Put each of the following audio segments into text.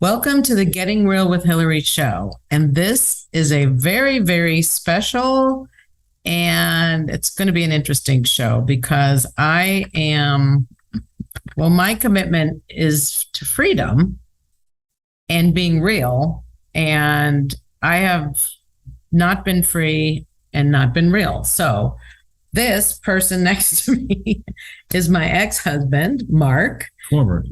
Welcome to the Getting Real with Hilary Show. And this is a very, very special and it's going to be an interesting show because my commitment is to freedom and being real. And I have not been free and not been real. So this person next to me is my ex-husband, Mark. Former.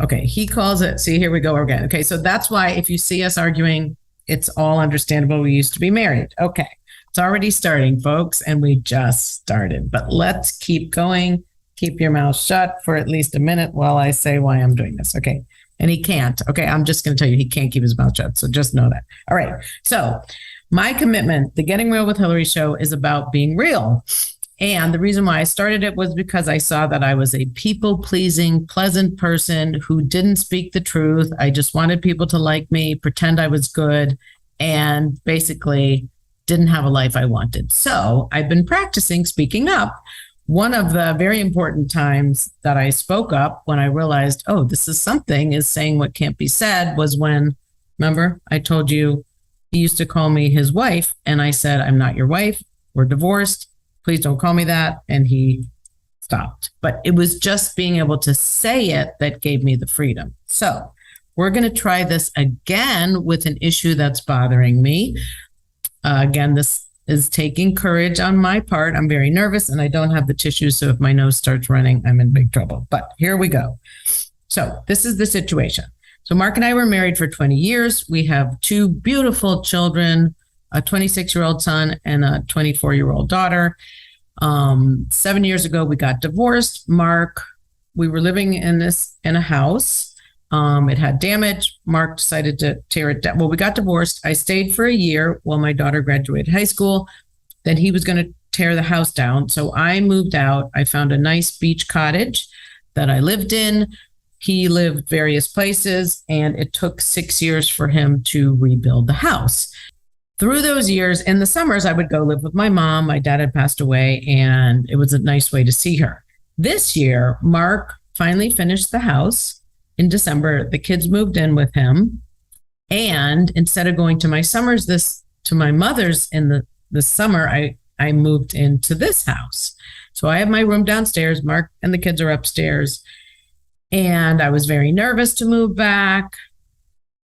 Okay, he calls it, see, here we go again. Okay, so that's why if you see us arguing, it's all understandable. We used to be married. Okay, it's already starting, folks, and we just started. But let's keep going. Keep your mouth shut for at least a minute while I say why I'm doing this. Okay, and he can't. Okay, I'm just going to tell you he can't keep his mouth shut, so just know that. All right, so my commitment, the Getting Real with Hilary Show, is about being real. And the reason why I started it was because I saw that I was a people-pleasing, pleasant person who didn't speak the truth. I just wanted people to like me, pretend I was good, and basically didn't have a life I wanted. So I've been practicing speaking up. One of the very important times that I spoke up when I realized, oh, this is something, is saying what can't be said, was when, remember, I told you he used to call me his wife, and I said, I'm not your wife. We're divorced. Please don't call me that. And he stopped. But it was just being able to say it that gave me the freedom. So we're going to try this again with an issue that's bothering me. Again, this is taking courage on my part. I'm very nervous and I don't have the tissue. So if my nose starts running, I'm in big trouble. But here we go. So this is the situation. So Mark and I were married for 20 years. We have two beautiful children, a 26-year-old son and a 24-year-old daughter. 7 years ago, we got divorced. Mark, we were living in a house. It had damage. Mark decided to tear it down. Well, we got divorced. I stayed for a year while my daughter graduated high school. Then he was going to tear the house down. So I moved out. I found a nice beach cottage that I lived in. He lived various places, and it took 6 years for him to rebuild the house. Through those years, in the summers, I would go live with my mom. My dad had passed away, and it was a nice way to see her. This year, Mark finally finished the house in December. The kids moved in with him. And instead of going to my mother's in the summer, I moved into this house. So I have my room downstairs. Mark and the kids are upstairs. And I was very nervous to move back,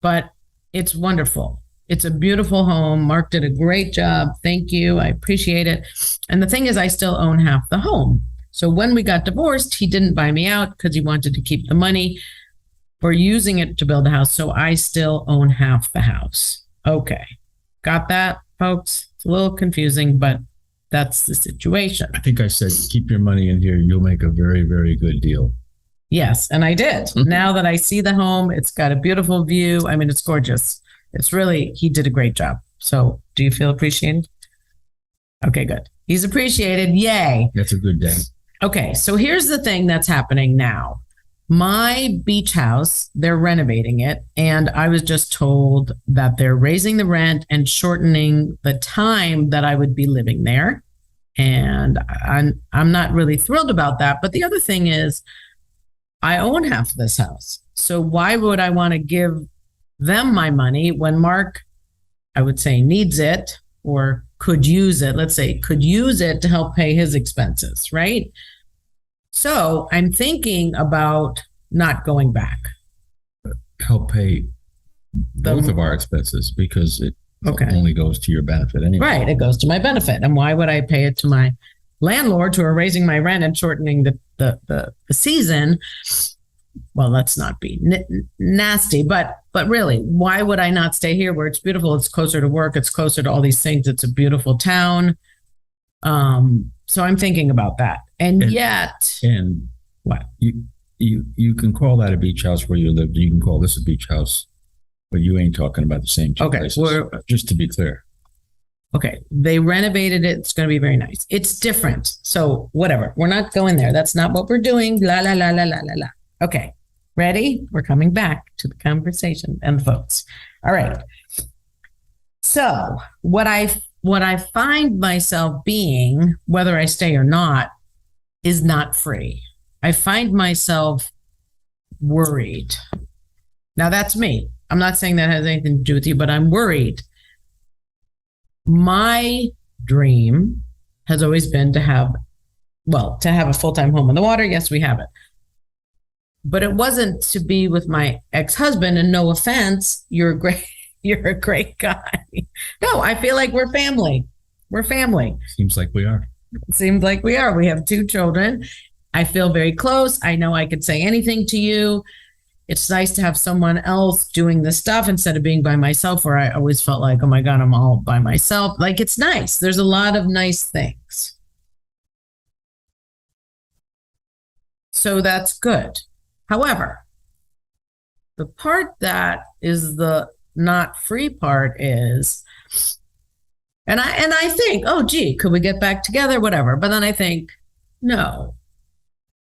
but it's wonderful. It's a beautiful home. Mark did a great job. Thank you. I appreciate it. And the thing is, I still own half the home. So when we got divorced, he didn't buy me out because he wanted to keep the money for using it to build a house. So I still own half the house. Okay. Got that, folks? It's a little confusing, but that's the situation. I think I said, keep your money in here. You'll make a very, very good deal. Yes. And I did. Now that I see the home, it's got a beautiful view. I mean, it's gorgeous. It's really, he did a great job. So do you feel appreciated? Okay, good. He's appreciated. Yay. That's a good day. Okay, so here's the thing that's happening now. My beach house, they're renovating it. And I was just told that they're raising the rent and shortening the time that I would be living there. And I'm not really thrilled about that. But the other thing is, I own half of this house. So why would I want to give them my money when Mark, I would say, needs it or could use it, let's say, could use it to help pay his expenses, right? So I'm thinking about not going back. Help pay both of our expenses because it only goes to your benefit anyway. Right, it goes to my benefit. And why would I pay it to my landlords who are raising my rent and shortening the season? Well, let's not be nasty, but really, why would I not stay here where it's beautiful? It's closer to work. It's closer to all these things. It's a beautiful town. So I'm thinking about that. And what? You can call that a beach house where you live. You can call this a beach house, but you ain't talking about the same two places. Just to be clear. Okay, they renovated it. It's going to be very nice. It's different. So whatever. We're not going there. That's not what we're doing. La, la, la, la, la, la, la. Okay, ready? We're coming back to the conversation and the folks. All right. So what I find myself being, whether I stay or not, is not free. I find myself worried. Now that's me. I'm not saying that has anything to do with you, but I'm worried. My dream has always been to have a full-time home on the water. Yes, we have it. But it wasn't to be with my ex-husband, and no offense, you're a great guy. No, I feel like we're family. We're family. Seems like we are. Seems like we are. We have 2 children. I feel very close. I know I could say anything to you. It's nice to have someone else doing this stuff instead of being by myself, where I always felt like, oh my God, I'm all by myself. Like, it's nice. There's a lot of nice things. So that's good. However, the part that is the not free part is, and I think, oh, gee, could we get back together? Whatever. But then I think, no,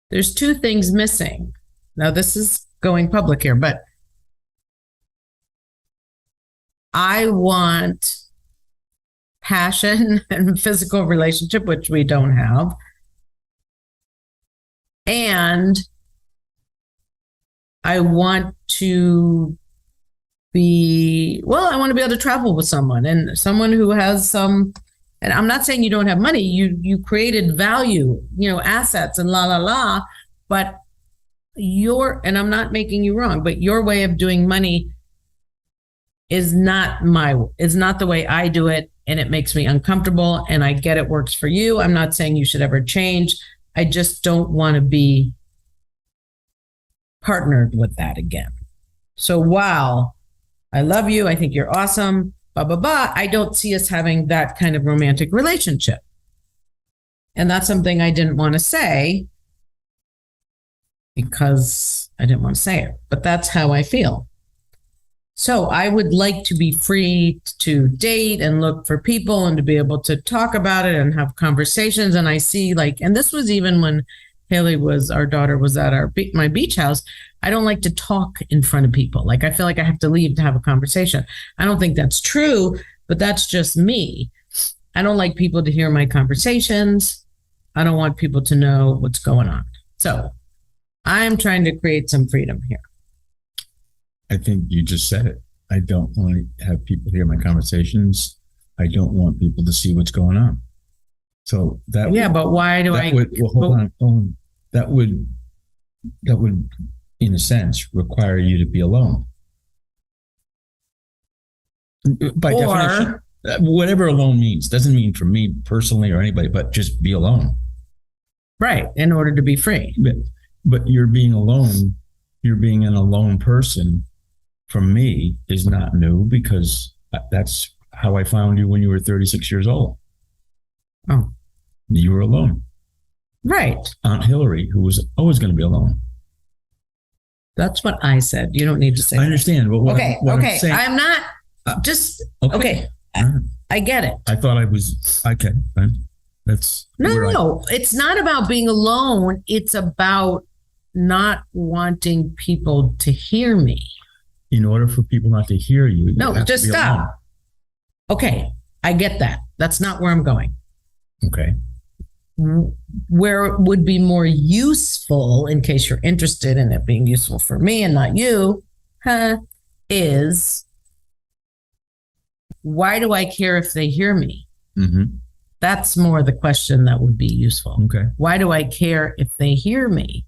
there's 2 things missing. Now, this is going public here, but I want passion and physical relationship, which we don't have. And I want to be able to travel with someone, and someone who has some, and I'm not saying you don't have money, you created value, assets and but and I'm not making you wrong, but your way of doing money is not the way I do it. And it makes me uncomfortable, and I get it works for you. I'm not saying you should ever change. I just don't want to be partnered with that again. So while I love you, I think you're awesome, I don't see us having that kind of romantic relationship. And that's something I didn't want to say because I didn't want to say it, but that's how I feel. So I would like to be free to date and look for people and to be able to talk about it and have conversations. And I see and this was even when our daughter was at my beach house. I don't like to talk in front of people. I feel like I have to leave to have a conversation. I don't think that's true, but that's just me. I don't like people to hear my conversations. I don't want people to know what's going on. So I'm trying to create some freedom here. I think you just said it. I don't want to have people hear my conversations. I don't want people to see what's going on. So that but why do I? Hold on. That would, in a sense, require you to be alone. By definition, whatever alone means doesn't mean for me personally or anybody, but just be alone. Right, in order to be free. But you're being alone. You're being an alone person. For me, is not new because that's how I found you when you were 36 years old. Oh, you were alone. Right. Aunt Hilary, who was always going to be alone. That's what I said. You don't need to say I understand. But what I'm saying, I'm not just, okay. I get it. I thought I was, okay. That's no, it's not about being alone. It's about not wanting people to hear me. In order for people not to hear you, just stop. Alone. Okay, I get that. That's not where I'm going. Okay. Where it would be more useful, in case you're interested in it being useful for me and not you, is why do I care if they hear me? Mm-hmm. That's more the question that would be useful. Okay. Why do I care if they hear me?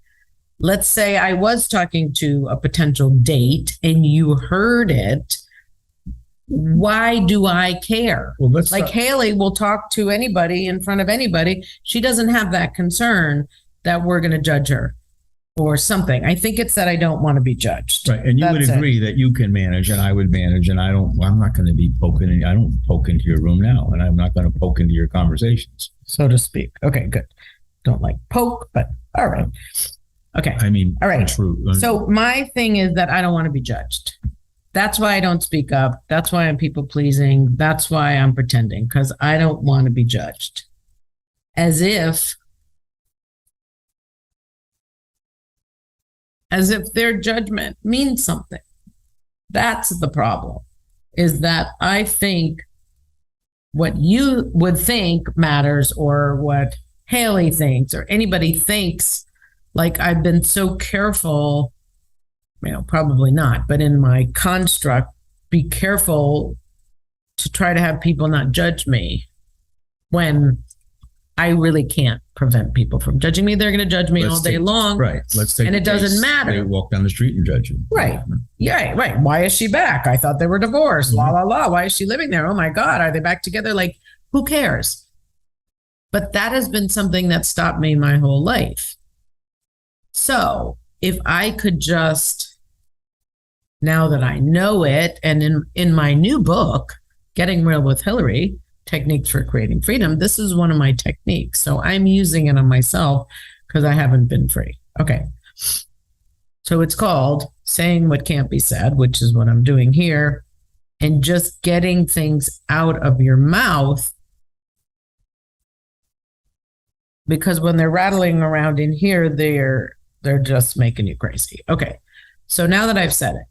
Let's say I was talking to a potential date and you heard it. Why do I care? Well, Haley will talk to anybody in front of anybody. She doesn't have that concern that we're going to judge her or something. I think it's that I don't want to be judged. Right. And you would agree that you can manage and I would manage, and I'm not going to be poking. I don't poke into your room now, and I'm not going to poke into your conversations. So to speak. Okay, good. Don't like poke, but all right. Okay. I mean, all right. True. So my thing is that I don't want to be judged. That's why I don't speak up. That's why I'm people pleasing. That's why I'm pretending, because I don't want to be judged. As if their judgment means something. That's the problem, is that I think what you would think matters, or what Haley thinks, or anybody thinks. Like, I've been so careful probably not, but in my construct, be careful to try to have people not judge me when I really can't prevent people from judging me. They're going to judge me all day long. Right. Let's take and it doesn't matter. They walk down the street and judge you. Right. Yeah. Right. Why is she back? I thought they were divorced. La, la, la. Why is she living there? Oh my God. Are they back together? Like, who cares? But that has been something that stopped me my whole life. So if I could just, now that I know it, and in my new book, Getting Real with Hilary, Techniques for Creating Freedom, this is one of my techniques. So I'm using it on myself because I haven't been free. Okay. So it's called Saying What Can't Be Said, which is what I'm doing here, and just getting things out of your mouth. Because when they're rattling around in here, they're just making you crazy. Okay. So now that I've said it,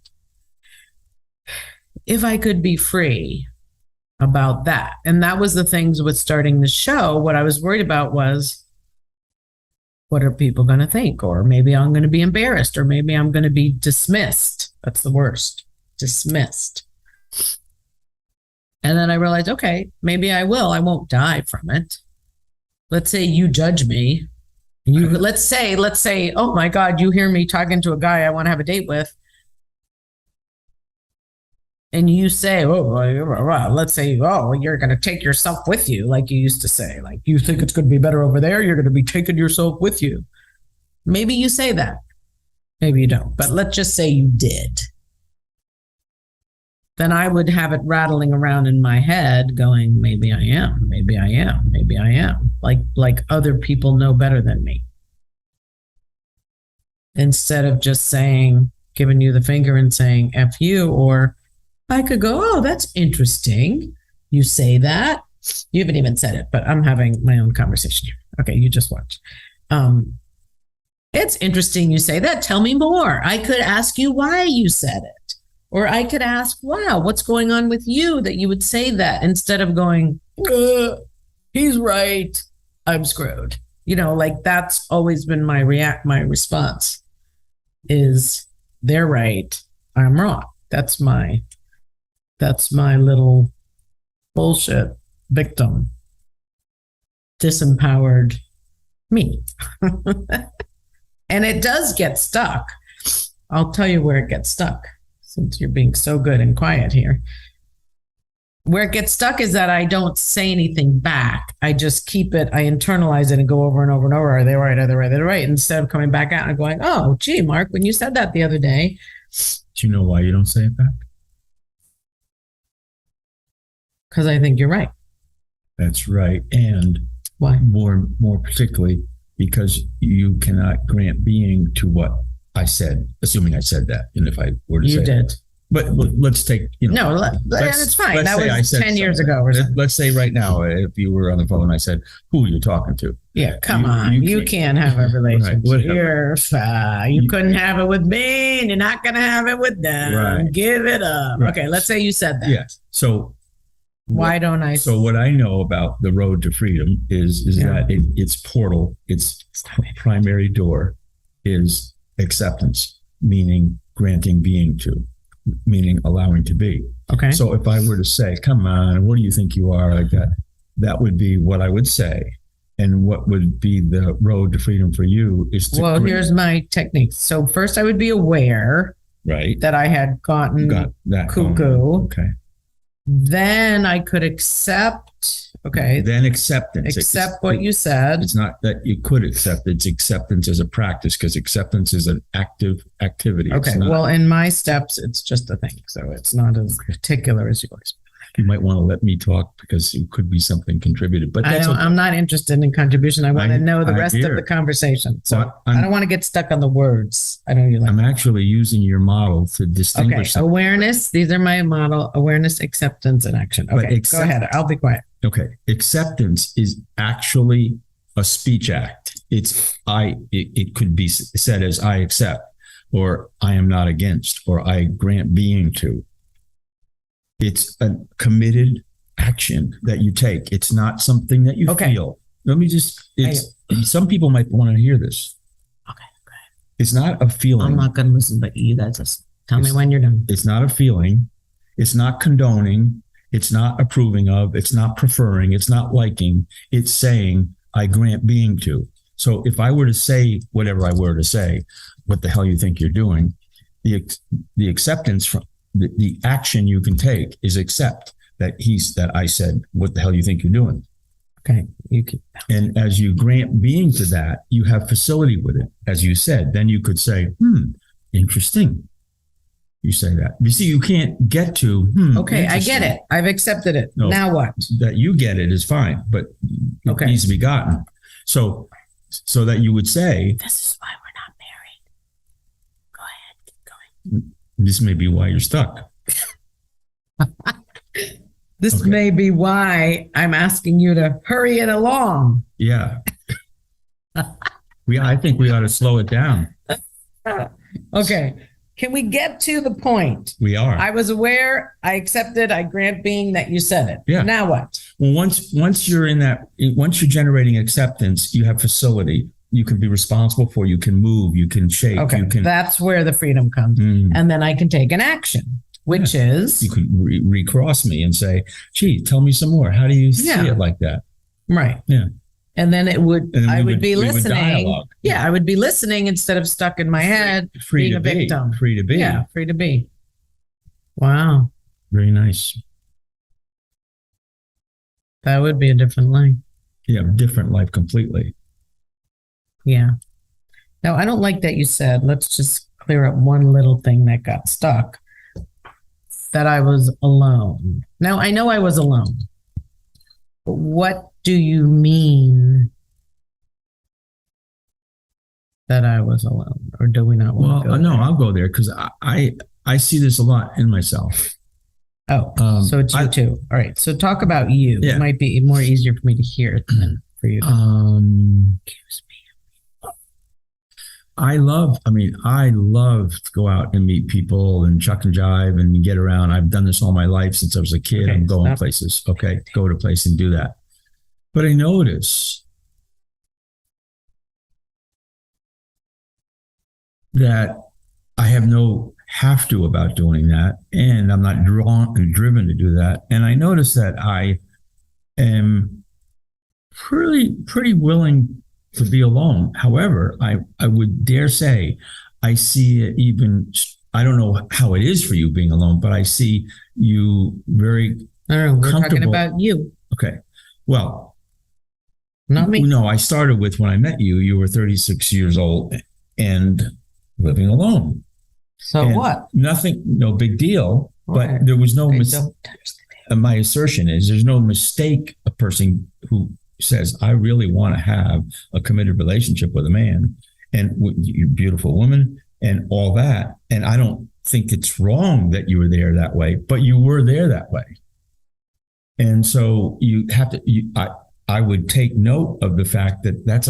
if I could be free about that, and that was the things with starting the show, what I was worried about was, what are people going to think? Or maybe I'm going to be embarrassed, or maybe I'm going to be dismissed. That's the worst. Dismissed. And then I realized, okay, maybe I will. I won't die from it. Let's say you judge me. Let's say, oh my God, you hear me talking to a guy I want to have a date with. And you say, let's say, you're going to take yourself with you, like you used to say. Like, you think it's going to be better over there? You're going to be taking yourself with you. Maybe you say that. Maybe you don't. But let's just say you did. Then I would have it rattling around in my head going, maybe I am, maybe I am, maybe I am. Like other people know better than me. Instead of just saying, giving you the finger and saying F you, or I could go, oh, that's interesting. You say that. You haven't even said it, but I'm having my own conversation here. Okay, you just watch. It's interesting you say that. Tell me more. I could ask you why you said it. Or I could ask, wow, what's going on with you that you would say that, instead of going, he's right, I'm screwed. Like, that's always been my response is, they're right, I'm wrong. That's my little bullshit victim, disempowered me. And it does get stuck. I'll tell you where it gets stuck, since you're being so good and quiet here. Where it gets stuck is that I don't say anything back. I just keep it, I internalize it and go over and over and over. Are they right? Are they right? Are they right? Instead of coming back out and going, oh, gee, Mark, when you said that the other day. Do you know why you don't say it back? Because I think you're right. That's right. And why? More particularly, because you cannot grant being to what I said, assuming I said that. And if I were to say you did. But let's take, No, it's fine. That was 10 years ago or something. Let's say right now, if you were on the phone, I said, who are you talking to? Yeah, come on. You can't have a relationship. Right, you couldn't have it with me, and you're not going to have it with them. Right. Give it up. Right. Okay, let's say you said that. Yes. So why don't I? So what I know about the road to freedom is that its portal, its primary door is acceptance, meaning granting being to, meaning allowing to be. Okay. So if I were to say, come on, what do you think you are, like that, that would be what I would say. And what would be the road to freedom for you is to here's my technique. So first I would be aware that I had got that cuckoo. Okay. Then I could accept. Okay. Then acceptance. Accept what you said. It's not that you could accept. It's acceptance as a practice, because acceptance is an active activity. Okay. Well, in my steps, it's just a thing. So it's not as particular as yours. You might want to let me talk, because it could be something contributed. But that's I'm not interested in contribution. I want to know the rest of the conversation. So I don't want to get stuck on the words. I don't. I'm actually using your model to distinguish. Okay. Awareness. These are my model: awareness, acceptance, and action. Okay. Go ahead. I'll be quiet. Okay. Acceptance is actually a speech act. It could be said as I accept, or I am not against, or I grant being to. It's a committed action that you take. It's not something that you feel. Let me just, some people might want to hear this. Okay. It's not a feeling. I'm not going to listen, but you guys just tell me when you're done. It's not a feeling. It's not condoning. It's not approving of. It's not preferring. It's not liking. It's saying, I grant being to. So if I were to say whatever I were to say, what the hell you think you're doing, the acceptance from the action you can take is accept that I said, what the hell you think you're doing? Okay. You can. And as you grant being to that, you have facility with it, as you said. Then you could say, interesting. You say that. You see, you can't get to, okay, I get it. I've accepted it. No, now what? That you get it is fine, but it needs to be gotten. So that you would say, this is why we're not married. Go ahead, keep going. This may be why you're stuck. This may be why I'm asking you to hurry it along. Yeah. I think we ought to slow it down. Okay. Can we get to the point? We are. I was aware, I accepted, I grant being that you said it. Yeah. Now what? Well, once you're generating acceptance, you have facility. You can be responsible for, you can move, you can shape. Okay. That's where the freedom comes. And then I can take an action, which is. You could recross me and say, gee, tell me some more. How do you see it like that? Right. Yeah. And then I would be listening. Yeah, I would be listening instead of stuck in my head, being a victim. Free to be. Yeah, free to be. Wow. Very nice. That would be a different life. Yeah, different life completely. Yeah. Now, I don't like that you said, let's just clear up one little thing that got stuck, that I was alone. Now, I know I was alone. But what do you mean that I was alone? Or do we not want to go there? I'll go there because I see this a lot in myself. Oh, so it's you too. All right. So talk about you. Yeah. It might be more easier for me to hear than for you to accuse me. I love to go out and meet people and chuck and jive and get around. I've done this all my life since I was a kid. Okay, I'm going places. Okay. Go to a place and do that. But I notice that I have no have to about doing that. And I'm not driven to do that. And I notice that I am pretty willing to be alone. However, I would dare say I see it even, I don't know how it is for you being alone, but I see you very we're talking about you. Okay. Well, not me. No, I started with when I met you, you were 36 years old and living alone. So and what? Nothing, no big deal, Okay. but there was no Don't touch the my assertion is there's no mistake a person who says, I really want to have a committed relationship with a man and you're a beautiful woman and all that. And I don't think it's wrong that you were there that way, but you were there that way. And so you have to, I would take note of the fact that that's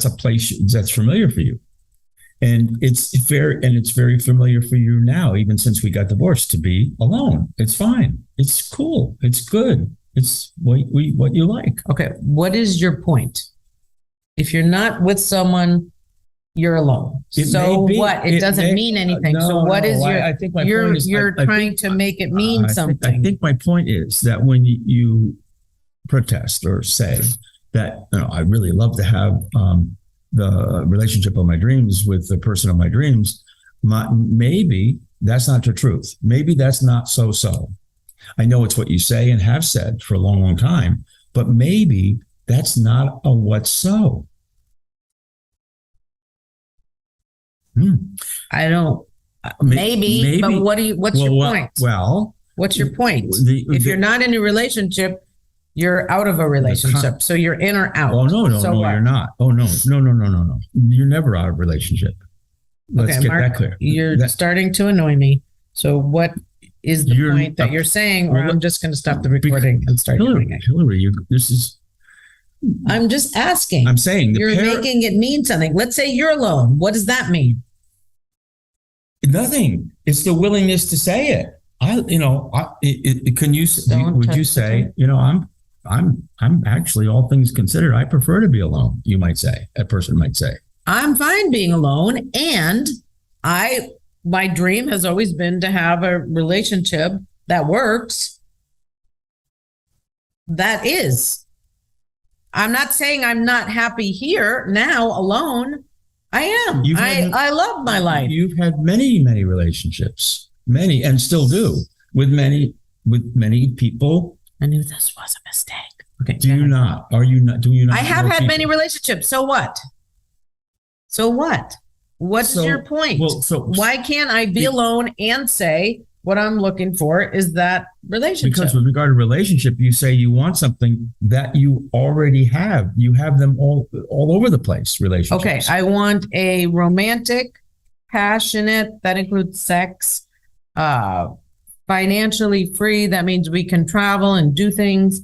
a place that's familiar for you. And it's very familiar for you now, even since we got divorced, to be alone. It's fine. It's cool. It's good. It's what you like. Okay. What is your point? If you're not with someone, you're alone. So what? It doesn't mean anything. So what is your? I think my point is you're trying to make it mean something. I think my point is that when you protest or say that I really love to have the relationship of my dreams with the person of my dreams, maybe that's not the truth. Maybe that's not so. I know it's what you say and have said for a long, long time, but maybe that's not a what's so. I don't. Maybe, but what's your point? Well, what's your point? If you're not in a relationship, you're out of a relationship. So you're in or out. Oh, no, you're not. Oh, no. You're never out of a relationship. Let's get that clear. You're starting to annoy me. So what is the point that you're saying, or I'm just going to stop the recording and start doing it? Hilary, I'm just asking. I'm saying you're making it mean something. Let's say you're alone. What does that mean? Nothing. It's the willingness to say it. Would you say, I'm actually, all things considered, I prefer to be alone, you might say, a person might say. I'm fine being alone. And my dream has always been to have a relationship that works. That is. I'm not saying I'm not happy here now alone. I am. I love my life. You've had many relationships, many, and still do with many people. I knew this was a mistake. Okay. Do you not? Are you not? Do you not? I have had many relationships. So what? So what? What's your point? Well, why can't I be alone and say what I'm looking for is that relationship? Because with regard to relationship, you say you want something that you already have. You have them all over the place, relationships. Okay, I want a romantic, passionate, that includes sex, financially free. That means we can travel and do things,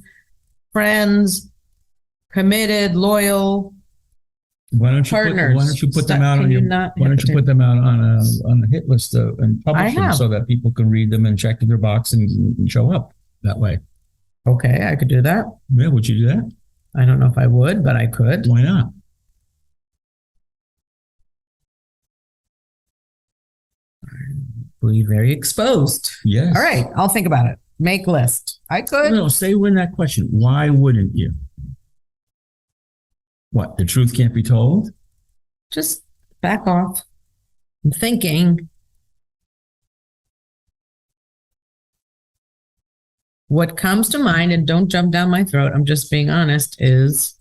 friends, committed, loyal. Why don't you put them out on a hit list and publish them so that people can read them and check their box and show up that way? Okay, I could do that. Yeah, would you do that? I don't know if I would, but I could. Why not? Be very exposed. Yes. All right, I'll think about it. Make list. I could. No, stay with that question. Why wouldn't you? What? The truth can't be told? Just back off. I'm thinking. What comes to mind, and don't jump down my throat, I'm just being honest, is,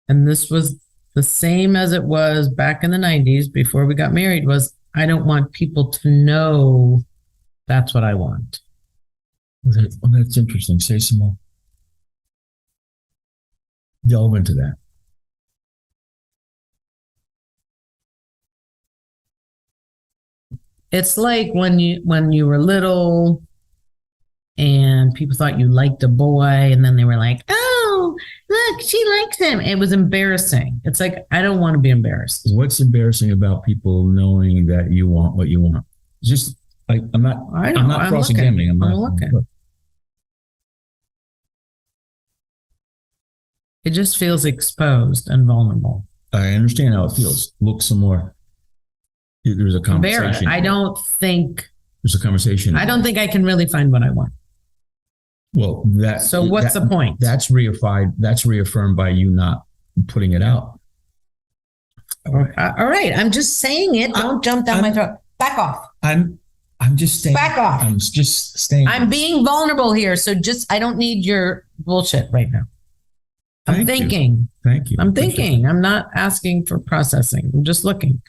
and this was the same as it was back in the 90s before we got married, was I don't want people to know that's what I want. Well, that's interesting. Say some more. Delve into that. It's like when you were little and people thought you liked a boy and then they were like, oh, look, she likes him. It was embarrassing. It's like, I don't want to be embarrassed. What's embarrassing about people knowing that you want what you want? Just like, I'm not cross-examining. I'm looking. It just feels exposed and vulnerable. I understand how it feels. Look some more. There's a conversation. There's a conversation. I don't think I can really find what I want. Well, what's the point? That's reaffirmed by you not putting it out. All right. I'm just saying it. Don't jump down my throat. Back off. I'm just staying. Back off. I'm just staying. I'm being vulnerable here. So I don't need your bullshit right now. I'm thinking. Thank you. I'm thinking. I'm not asking for processing. I'm just looking.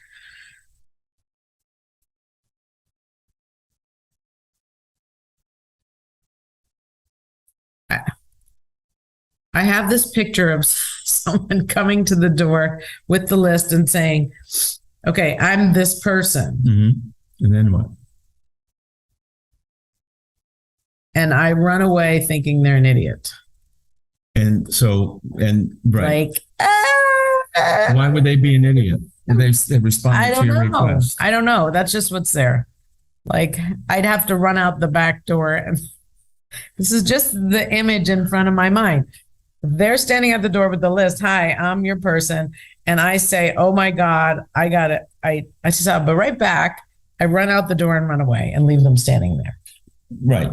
I have this picture of someone coming to the door with the list and saying, okay, I'm this person. Mm-hmm. And then what? And I run away thinking they're an idiot. Right. Like, why would they be an idiot? They responded to your request. I don't know. That's just what's there. Like, I'd have to run out the back door. And this is just the image in front of my mind. They're standing at the door with the list. Hi, I'm your person. And I say, oh my God, I got it. I just I'll be right back. I run out the door and run away and leave them standing there. Right.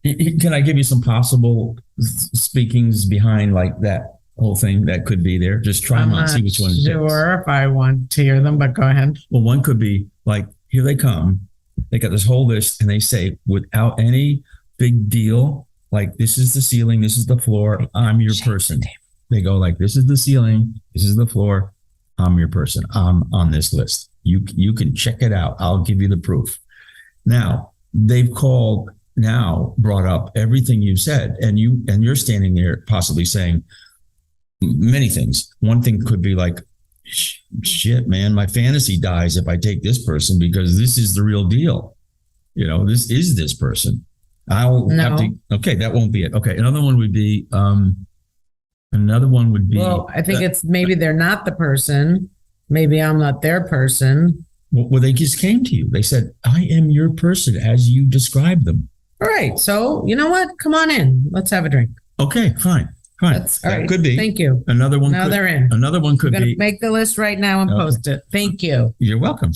Can I give you some possible speakings behind like that whole thing that could be there? Just try them on, see which one. Sure, if I want to hear them, but go ahead. Well, one could be like, here they come. They got this whole list and they say, without any big deal, like, this is the ceiling, this is the floor, I'm your person. They go like, this is the ceiling, this is the floor, I'm your person. I'm on this list. You can check it out. I'll give you the proof. Now, they've brought up everything you said, and you're standing there possibly saying many things. One thing could be like, shit, man, my fantasy dies if I take this person because this is the real deal. This is this person. Have to. Okay, that won't be it. Okay, another one would be. Well, I think it's maybe they're not the person. Maybe I'm not their person. Well, they just came to you. They said, "I am your person," as you described them. All right. So you know what? Come on in. Let's have a drink. Okay, fine. Fine. That's all That right. could be. Thank you. Another one. Now could, they're in. Another one I'm could going be. to make the list right now and Okay. post it. Thank you. You're welcome.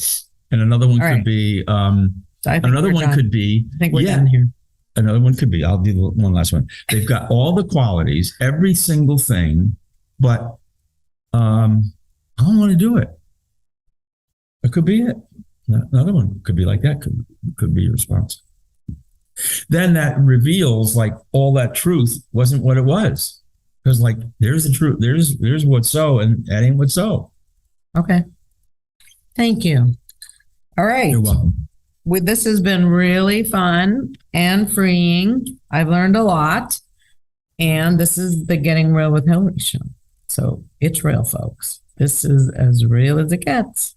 And another one All could right. be. So I think Another we're one done. could be. I think we're done here. Another one could be. I'll do one last one. They've got all the qualities, every single thing, but I don't want to do it. It could be it. Another one could be like that. Could be your response. Then that reveals like all that truth wasn't what it was. Because like there's the truth. There's what's so, and that ain't what's so. Okay. Thank you. All right. You're welcome. This has been really fun and freeing. I've learned a lot. And this is the Getting Real with Hilary show. So it's real, folks. This is as real as it gets.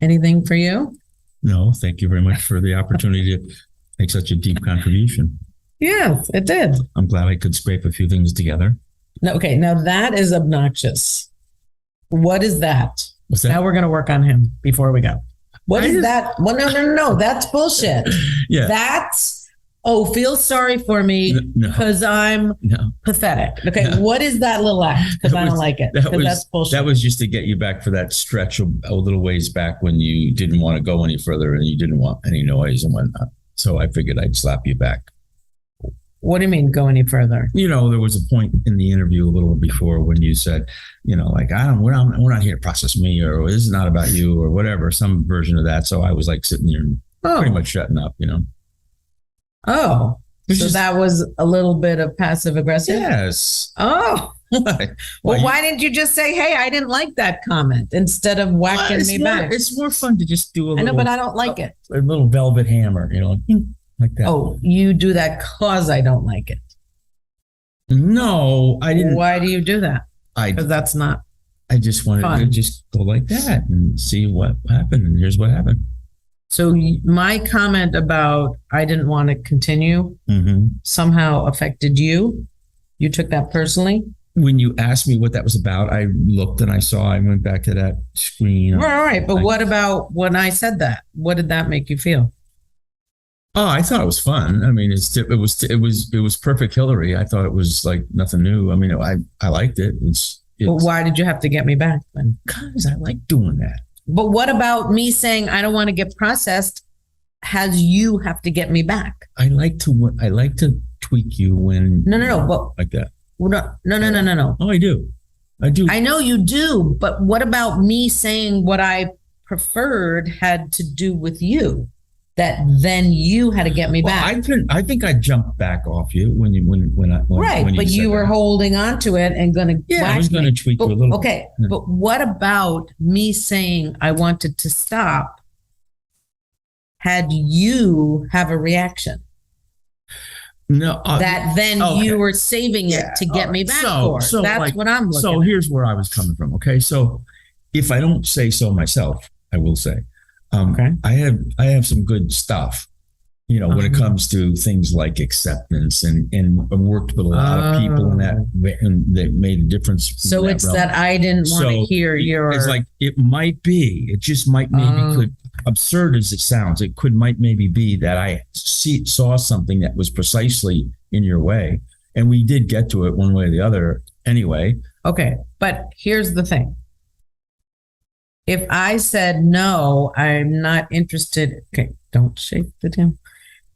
Anything for you? No, thank you very much for the opportunity to make such a deep contribution. Yes, it did. I'm glad I could scrape a few things together. No, okay, now that is obnoxious. What is that? What's that? Now we're going to work on him before we go. What is that? Well, no. That's bullshit. Yeah. That's, feel sorry for me No. because I'm pathetic. Okay, No. What is that little act? Because I don't like it. That's bullshit. That was just to get you back for that stretch a little ways back when you didn't want to go any further and you didn't want any noise and whatnot. So I figured I'd slap you back. What do you mean go any further? You know, there was a point in the interview a little before when you said, you know, like, we're not here to process me, or this is not about you, or whatever, some version of that. So I was like sitting there and pretty much shutting up, you know. Oh, so that was a little bit of passive aggressive? Yes. Oh. Why? Well, why didn't you just say, hey, I didn't like that comment instead of whacking me back? It's more fun to just do a little. I know, but I don't like it. A little velvet hammer, you know, like that. Oh, you do that because I don't like it. No, I didn't. Why do you do that? Because that's not. I just wanted fun. to just go like that and see what happened. And here's what happened. So my comment about I didn't want to continue somehow affected you. You took that personally. When you asked me what that was about, I looked and I went back to that screen. All right. But what about when I said that? What did that make you feel? Oh, I thought it was fun. I mean, it was perfect Hilary. I thought it was like nothing new. I mean, I liked it. But why did you have to get me back then? Because I like doing that. But what about me saying I don't want to get processed? Has you have to get me back? I like to tweak you when no. But like that. No. Oh, I do. I know you do. But what about me saying what I preferred had to do with you? That then you had to get me back. I think I jumped back off you when but you were holding on to it and going to. Yeah, I was going to tweak you a little. Okay, but what about me saying I wanted to stop? Had you have a reaction? No, you were saving it to get me back for. So that's what I'm looking. So here's where I was coming from. Okay, so if I don't say so myself, I will say. Okay. I have some good stuff, you know, when it comes to things like acceptance and worked with a lot of people and that made a difference. So it's realm. That I didn't want to hear your. It's like it might be. It just might maybe absurd as it sounds. It might maybe be that I saw something that was precisely in your way, and we did get to it one way or the other anyway. Okay, but here's the thing. If I said, no, I'm not interested. Okay, don't shake the damn.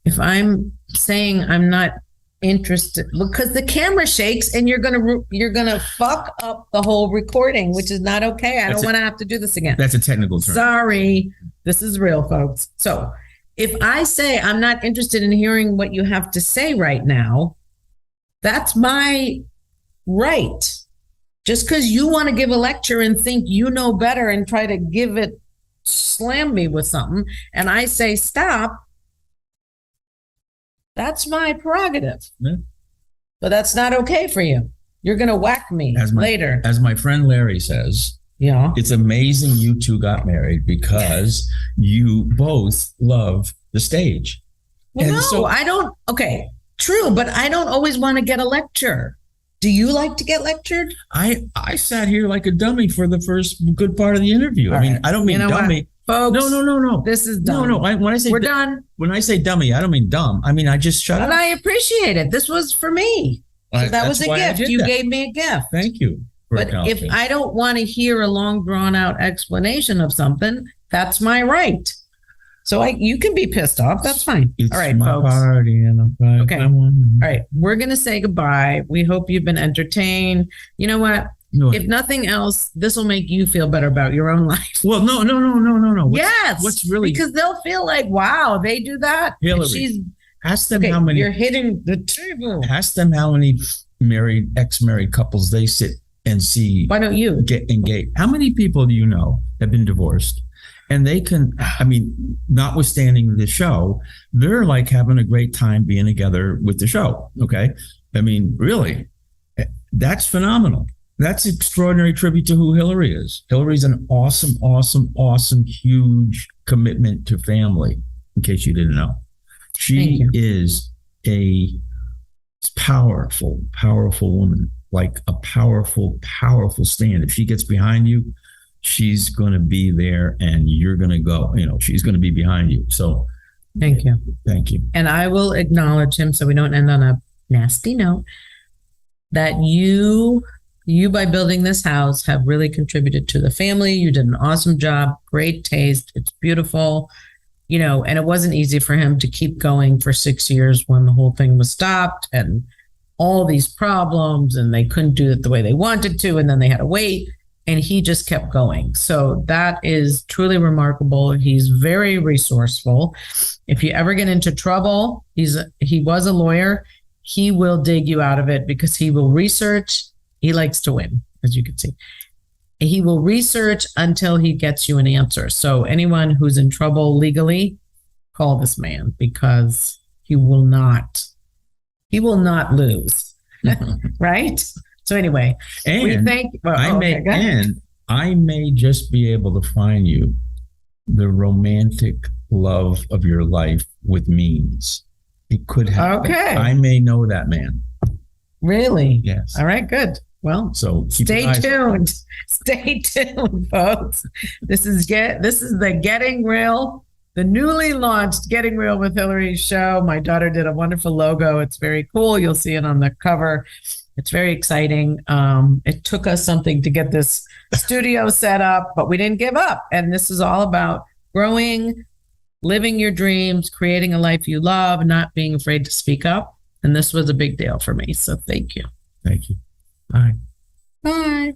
If I'm saying I'm not interested, because the camera shakes and you're gonna fuck up the whole recording, which is not okay. I don't want to have to do this again. That's a technical term. Sorry, this is real, folks. So if I say I'm not interested in hearing what you have to say right now, that's my right. Just because you want to give a lecture and think you know better and try to slam me with something, and I say stop, that's my prerogative. Yeah. But that's not okay for you. You're going to whack me later. As my friend Larry says, it's amazing you two got married because you both love the stage. Well, I don't. Okay, true, but I don't always want to get a lecture. Do you like to get lectured? I sat here like a dummy for the first good part of the interview. I mean, I don't mean dummy. Folks, no. This is dumb. No. When I say we're done. When I say dummy, I don't mean dumb. I mean, I just shut up. And I appreciate it. This was for me. So that was That's a why I gift. did You that. gave me a gift. Thank you. for But if acknowledging. I don't want to hear a long, drawn out explanation of something, that's my right. So you can be pissed off. That's fine. It's All right, my folks. party and Okay. All right. We're going to say goodbye. We hope you've been entertained. You know what? No, If nothing else, this will make you feel better about your own life. well, no. Yes. What's really because they'll feel like, wow, they do that. And Hillary, she's ask them okay. how many. You're hitting the table. Ask them how many ex-married couples they sit and see Why don't you? get engaged. How many people do you know have been divorced? And they can, I mean, notwithstanding the show, they're like having a great time being together with the show. Okay. I mean, really, that's phenomenal. That's extraordinary tribute to who Hilary is. Hilary's an awesome, huge commitment to family, in case you didn't know. She is a powerful woman, like a powerful stand. If she gets behind you, she's going to be there and you're going to go, she's going to be behind you. So thank you. And I will acknowledge him so we don't end on a nasty note that you by building this house have really contributed to the family. You did an awesome job, great taste. It's beautiful, and it wasn't easy for him to keep going for 6 years when the whole thing was stopped and all these problems and they couldn't do it the way they wanted to. And then they had to wait. And he just kept going. So that is truly remarkable. He's very resourceful. If you ever get into trouble, he was a lawyer. He will dig you out of it because he will research. He likes to win, as you can see. He will research until he gets you an answer. So anyone who's in trouble legally, call this man because he will not lose. Right? So anyway, and we think I may just be able to find you the romantic love of your life with means. It could happen. Okay. I may know that man. Really? Yes. All right, good. Well, so stay tuned. Stay tuned, folks. This is the Getting Real, the newly launched Getting Real with Hilary Show. My daughter did a wonderful logo. It's very cool. You'll see it on the cover. It's very exciting. It took us something to get this studio set up, but we didn't give up. And this is all about growing, living your dreams, creating a life you love, not being afraid to speak up. And this was a big deal for me. So thank you. Thank you. Bye. Bye.